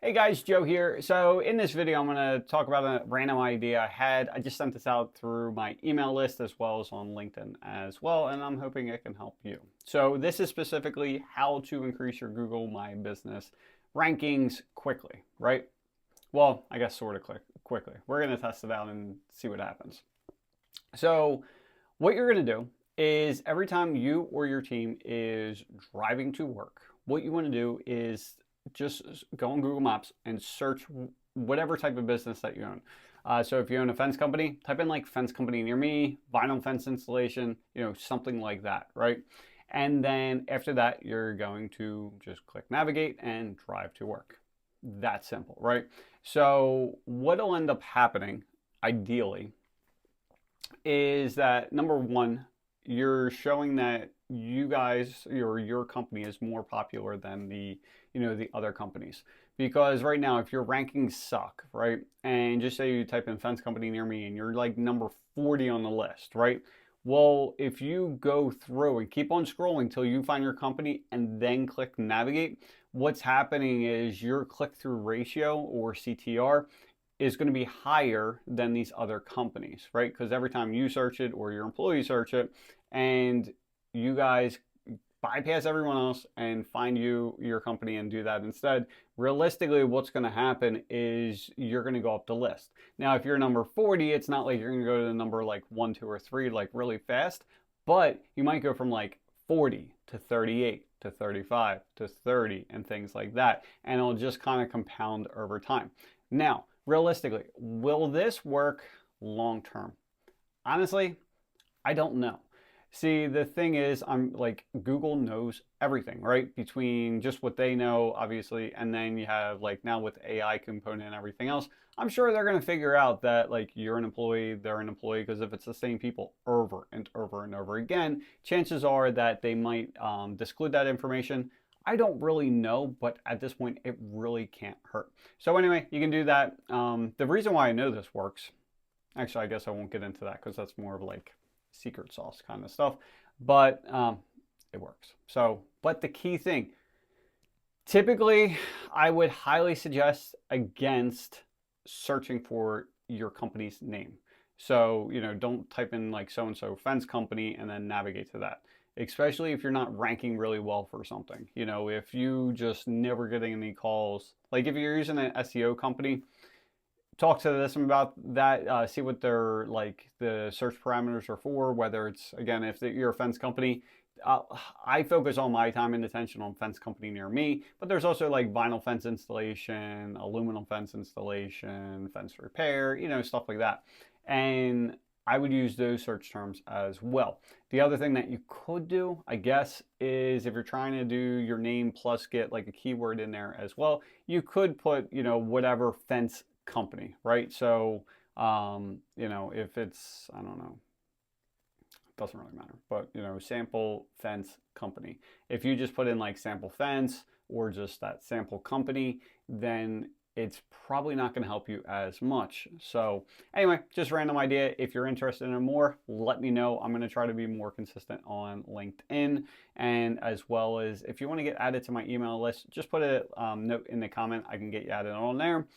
Hey guys, Joe here. So in this video, I'm going to talk about a random idea I had. I just sent this out through my email list as well as on LinkedIn as well, and I'm hoping it can help you. So this is specifically how to increase your Google My Business rankings quickly, right? Well, I guess sort of quickly. We're going to test it out and see what happens. So what you're going to do is every time you or your team is driving to work, what you want to do is just go on Google Maps and search whatever type of business that you own. So if you own a fence company, type in like fence company near me, vinyl fence installation, something like that, right? And then after that, you're going to just click navigate and drive to work. That simple, right? So what'll end up happening, ideally, is that number one, you're showing that you guys or your company is more popular than the other companies, because right now if your rankings suck, right, and just say you type in fence company near me and you're like number 40 on the list, right, well, if you go through and keep on scrolling till you find your company and then click navigate, what's happening is your click-through ratio, or CTR, is going to be higher than these other companies, right? Because every time you search it or your employees search it and you guys bypass everyone else and find your company and do that instead, realistically what's going to happen is you're going to go up the list. Now if you're number 40, it's not like you're going to go to the number like 1, 2, or 3 like really fast, but you might go from like 40 to 38 to 35 to 30 and things like that, and it'll just kind of compound over time. Now realistically, will this work long term? Honestly, I don't know. See, the thing is, I'm like, Google knows everything, right? Between just what they know, obviously, and then you have like now with AI component and everything else, I'm sure they're going to figure out that like you're an employee, they're an employee, because if it's the same people over and over and over again, chances are that they might disclose that information. I don't really know, but at this point, it really can't hurt. So anyway, you can do that. The reason why I know this works, actually, I guess I won't get into that because that's more of like secret sauce kind of stuff, but it works. So, but the key thing, typically, I would highly suggest against searching for your company's name. So, don't type in like so-and-so fence company and then navigate to that, especially if you're not ranking really well for something. If you just never getting any calls, like if you're using an SEO company, talk to them about that, see what their like the search parameters are for, whether it's, again, if you're a fence company, I focus all my time and attention on fence company near me, but there's also like vinyl fence installation, aluminum fence installation, fence repair, stuff like that. And I would use those search terms as well. The other thing that you could do, I guess, is if you're trying to do your name plus get like a keyword in there as well, you could put, whatever fence company, right? So, if it's, I don't know, it doesn't really matter, but, sample fence company. If you just put in like sample fence or just that sample company, then it's probably not going to help you as much. So anyway, just random idea. If you're interested in more, let me know. I'm going to try to be more consistent on LinkedIn, and as well as if you want to get added to my email list, just put a note in the comment. I can get you added on there.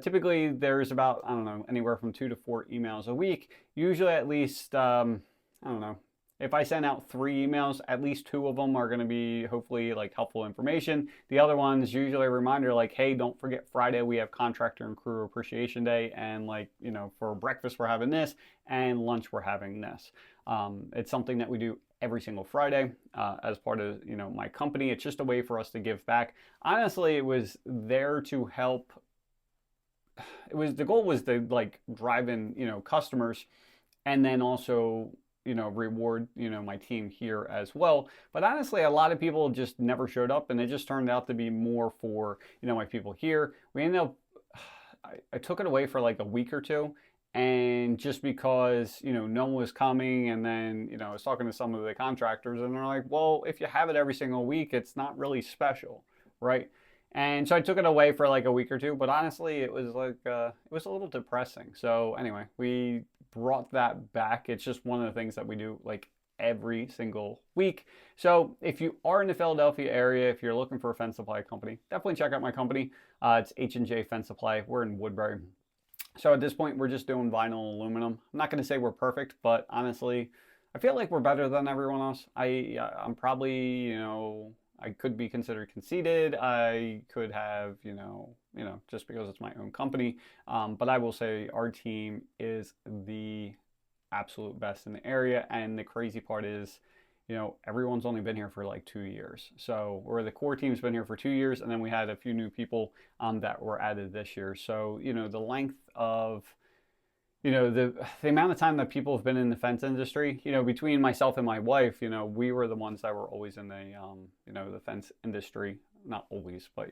Typically there's about, I don't know, anywhere from 2 to 4 emails a week. Usually at least, I don't know, if I send out 3 emails, at least 2 of them are going to be hopefully like helpful information. The other one's usually a reminder like, hey, don't forget Friday we have Contractor and Crew Appreciation Day, and like, for breakfast we're having this and lunch we're having this. It's something that we do every single Friday as part of my company. It's just a way for us to give back. Honestly, it was there to help. The goal was to like drive in customers, and then also reward, my team here as well. But honestly, a lot of people just never showed up, and it just turned out to be more for, my people here. We ended up, I took it away for like a week or two, and just because, no one was coming, and then, I was talking to some of the contractors, and they're like, well, if you have it every single week, it's not really special, right? And so I took it away for like a week or two, but honestly, it was like, it was a little depressing. So anyway, we brought that back. It's just one of the things that we do like every single week. So if you are in the Philadelphia area, if you're looking for a fence supply company, definitely check out my company. It's H&J Fence Supply. We're in Woodbury. So at this point, we're just doing vinyl and aluminum. I'm not going to say we're perfect, but honestly, I feel like we're better than everyone else. I'm probably, I could be considered conceited. I could have, just because it's my own company. But I will say our team is the absolute best in the area. And the crazy part is, everyone's only been here for like 2 years. So, or the core team's been here for 2 years, and then we had a few new people that were added this year. So, the length of, the amount of time that people have been in the fence industry, between myself and my wife, we were the ones that were always in the fence industry. Not always, but,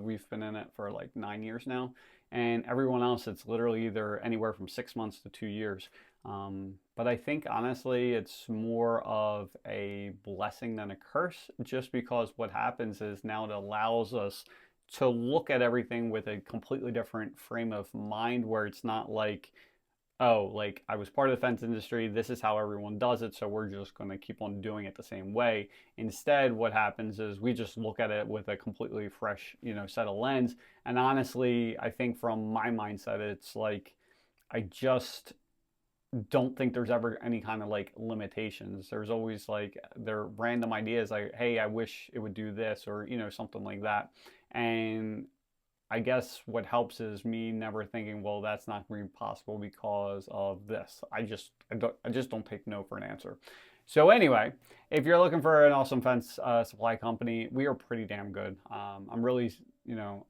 we've been in it for like 9 years now. And everyone else, it's literally either anywhere from 6 months to 2 years. But I think honestly, it's more of a blessing than a curse, just because what happens is now it allows us to look at everything with a completely different frame of mind, where it's not like, oh, like I was part of the fence industry, this is how everyone does it, so we're just going to keep on doing it the same way. Instead, what happens is we just look at it with a completely fresh, set of lens. And honestly, I think from my mindset, it's like, I just don't think there's ever any kind of like limitations. There's always like, they're random ideas like, hey, I wish it would do this, or, something like that. And I guess what helps is me never thinking, well, that's not going to be possible because of this. I just don't take no for an answer. So anyway, if you're looking for an awesome fence supply company, we are pretty damn good. I'm really, I'm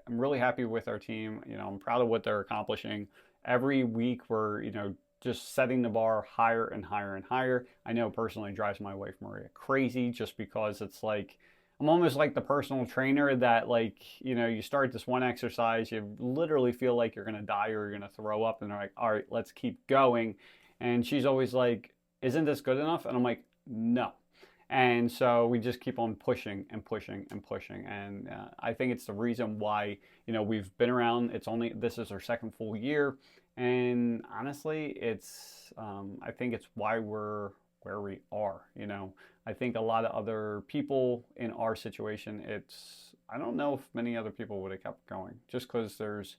really happy with our team. I'm proud of what they're accomplishing. Every week we're, just setting the bar higher and higher and higher. I know personally it drives my wife Maria crazy, just because it's like, I'm almost like the personal trainer that, like, you start this one exercise, you literally feel like you're going to die or you're going to throw up, and they're like, all right, let's keep going. And she's always like, isn't this good enough? And I'm like, no. And so we just keep on pushing and pushing and pushing. And I think it's the reason why, we've been around. This is our second full year. And honestly, I think it's why we're where we are. I think a lot of other people in our situation, I don't know if many other people would have kept going, just because there's,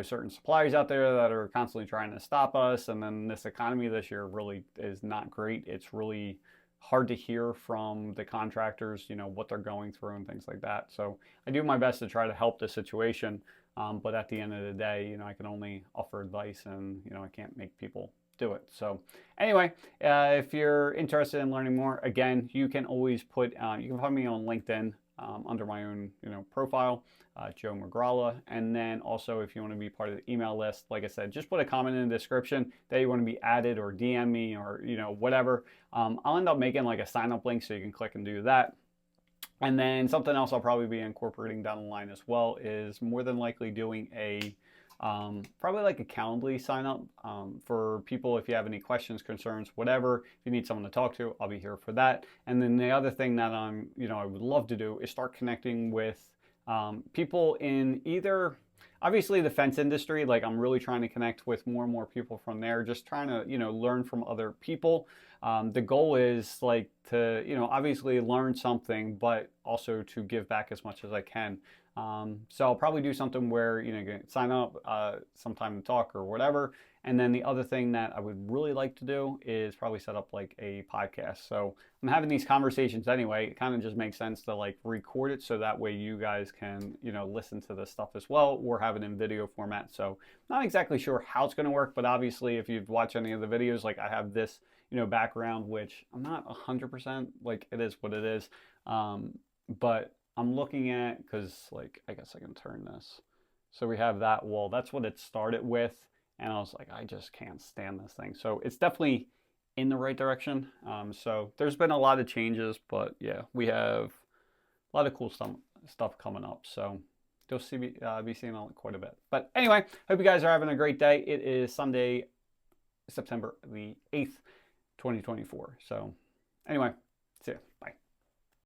certain suppliers out there that are constantly trying to stop us. And then this economy this year really is not great. It's really hard to hear from the contractors, what they're going through and things like that. So I do my best to try to help the situation. But at the end of the day, I can only offer advice, and, I can't make people do it. So anyway, if you're interested in learning more, again, you can always you can find me on LinkedIn under my own, profile, Joe McGrawla. And then also, if you want to be part of the email list, like I said, just put a comment in the description that you want to be added, or DM me, or, whatever. I'll end up making like a sign up link so you can click and do that. And then something else I'll probably be incorporating down the line as well is more than likely doing probably like a Calendly sign up for people. If you have any questions, concerns, whatever, if you need someone to talk to, I'll be here for that. And then the other thing that I would love to do is start connecting with people in either, obviously the fence industry. Like, I'm really trying to connect with more and more people from there, just trying to, learn from other people. The goal is like to, obviously learn something, but also to give back as much as I can. So I'll probably do something where, you can sign up sometime to talk or whatever. And then the other thing that I would really like to do is probably set up like a podcast. So I'm having these conversations anyway. It kind of just makes sense to like record it, so that way you guys can, listen to this stuff as well, or have it in video format. So not exactly sure how it's going to work, but obviously if you've watched any of the videos, like I have this, background, which I'm not 100%, like it is what it is. But I'm looking at, because like, I guess I can turn this. So we have that wall. That's what it started with. And I was like, I just can't stand this thing. So it's definitely in the right direction. So there's been a lot of changes, but yeah, we have a lot of cool stuff coming up. So you'll be seeing on quite a bit. But anyway, hope you guys are having a great day. It is Sunday, September the 8th, 2024. So anyway, see ya. Bye.